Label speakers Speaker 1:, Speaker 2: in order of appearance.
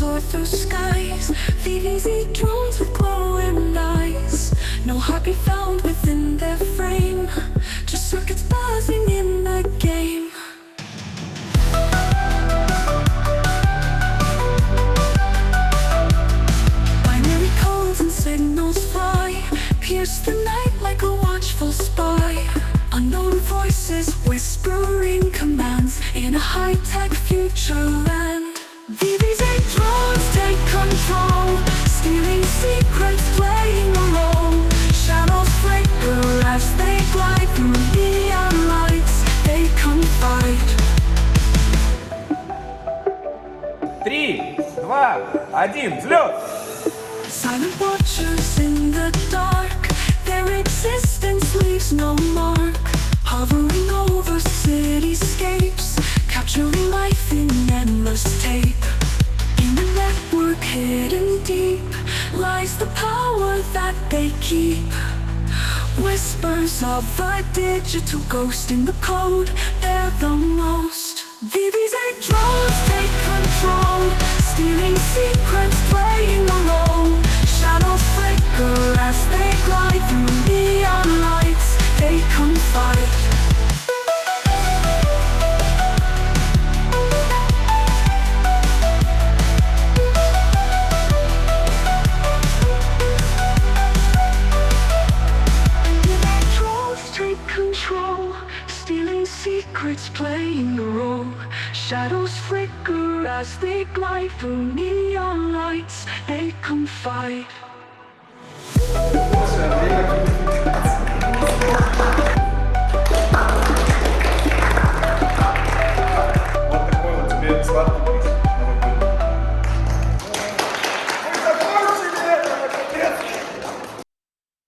Speaker 1: soar through skies. VVZ drones with glowing eyes. No heartbeat found within their frame, just circuits buzzing in the game. Binary codes and signals fly, pierce the night like a watchful spy. Unknown voices whispering commands in a high-tech future land. VVZ drones take control, stealing secrets, playing a role. Shadows flicker as they glide through neon lights. They come fight.
Speaker 2: 3, 2, 1, взлет!
Speaker 1: Silent watchers in the dark, their existence leaves no mark. Hovering over cityscapes, capturing life in endless tape. In the network hidden deep lies the power that they keep. Whispers of a digital ghost in the code, they're the most. VVZ drones take control, stealing secrets, playing a role. Shadows flicker as they glide through neon lights. They come fight. Control, stealing secrets, playing a role. Shadows flicker as they glide through neon lights. They come fight.